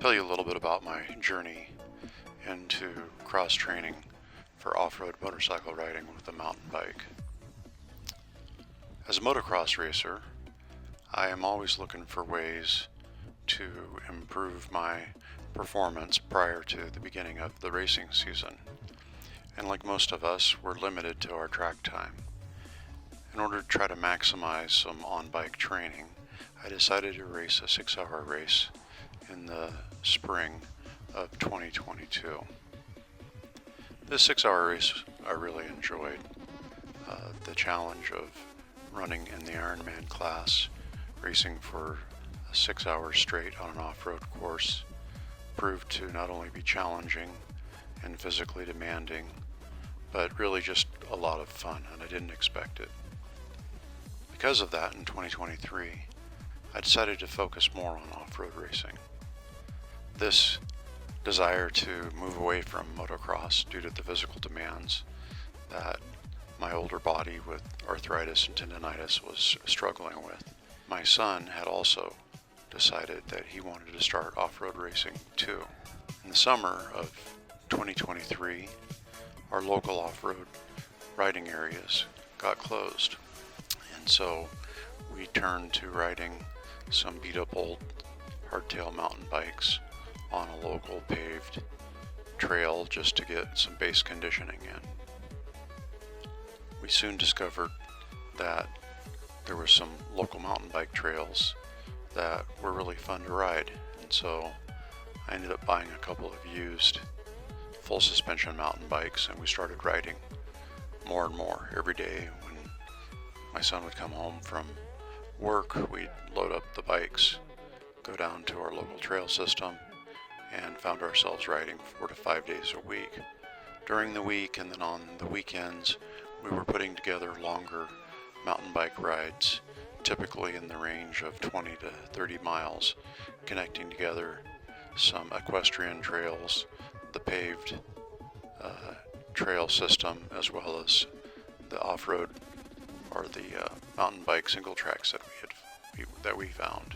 tell you a little bit about my journey into cross training for off-road motorcycle riding with a mountain bike. As a motocross racer, I am always looking for ways to improve my performance prior to the beginning of the racing season. And like most of us, we're limited to our track time. In order to try to maximize some on-bike training, I decided to race a 6-hour race in the spring of 2022. This 6-hour race I really enjoyed. The challenge of running in the Ironman class, racing for 6 hours straight on an off-road course, proved to not only be challenging and physically demanding, but really just a lot of fun, and I didn't expect it. Because of that, in 2023, I decided to focus more on off-road racing. This desire to move away from motocross due to the physical demands that my older body with arthritis and tendonitis was struggling with. My son had also decided that he wanted to start off-road racing too. In the summer of 2023, our local off-road riding areas got closed, and so we turned to riding some beat-up old hardtail mountain bikes on a local paved trail just to get some base conditioning in. We soon discovered that there were some local mountain bike trails that were really fun to ride, and so I ended up buying a couple of used full suspension mountain bikes, and we started riding more and more every day. When my son would come home from work, we'd load up the bikes, go down to our local trail system, and found ourselves riding 4 to 5 days a week. During the week and then on the weekends, we were putting together longer mountain bike rides, typically in the range of 20 to 30 miles, connecting together some equestrian trails, the paved trail system, as well as the off-road or the mountain bike single tracks that we found.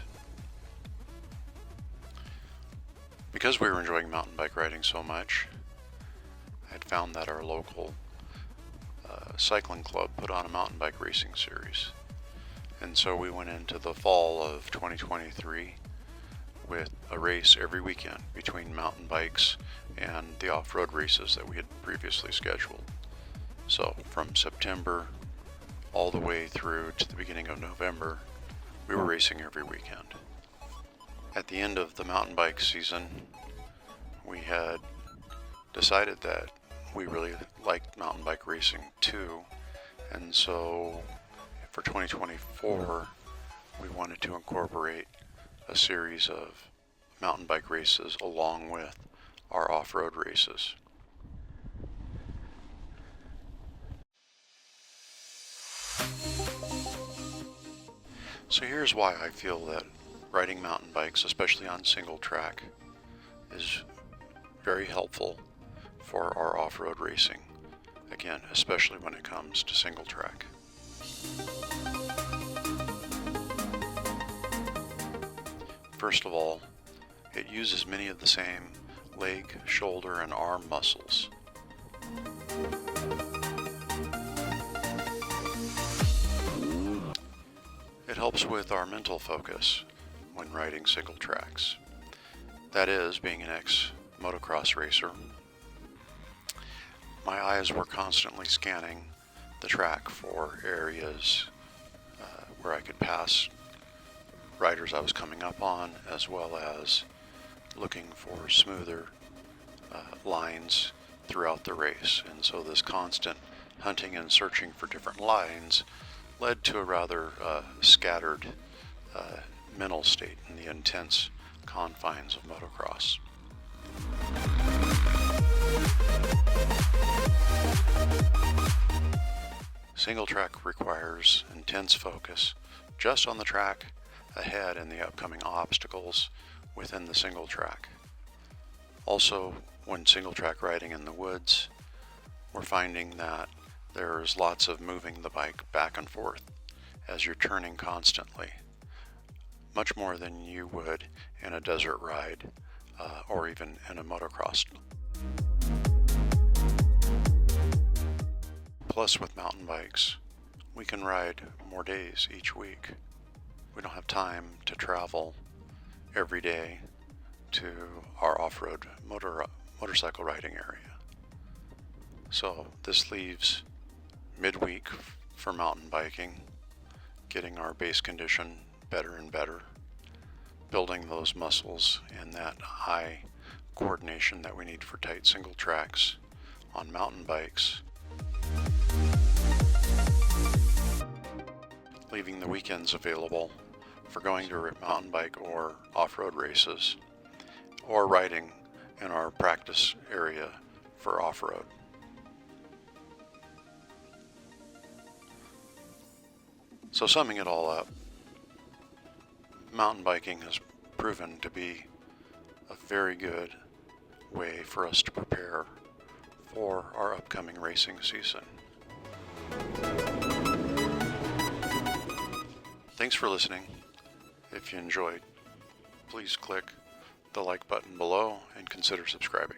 Because we were enjoying mountain bike riding so much, I had found that our local cycling club put on a mountain bike racing series. And so we went into the fall of 2023 with a race every weekend between mountain bikes and the off-road races that we had previously scheduled. So from September all the way through to the beginning of November, we were racing every weekend. At the end of the mountain bike season, we had decided that we really liked mountain bike racing too, and so for 2024, we wanted to incorporate a series of mountain bike races along with our off-road races. So here's why I feel that riding mountain bikes, especially on single track, is very helpful for our off-road racing. Again, especially when it comes to single track. First of all, it uses many of the same leg, shoulder, and arm muscles. It helps with our mental focus when riding single tracks. That is, being an ex-motocross racer, my eyes were constantly scanning the track for areas where I could pass riders I was coming up on, as well as looking for smoother lines throughout the race. And so this constant hunting and searching for different lines led to a rather scattered mental state in the intense confines of motocross. Single track requires intense focus just on the track ahead and the upcoming obstacles within the single track. Also, when single track riding in the woods, we're finding that there's lots of moving the bike back and forth as you're turning constantly, much more than you would in a desert ride or even in a motocross. Plus, with mountain bikes, we can ride more days each week. We don't have time to travel every day to our off-road motorcycle riding area. So this leaves midweek for mountain biking, getting our base condition better and better, building those muscles and that eye coordination that we need for tight single tracks on mountain bikes, leaving the weekends available for going to mountain bike or off-road races, or riding in our practice area for off-road. So summing it all up, mountain biking has proven to be a very good way for us to prepare for our upcoming racing season. Thanks for listening. If you enjoyed, please click the like button below and consider subscribing.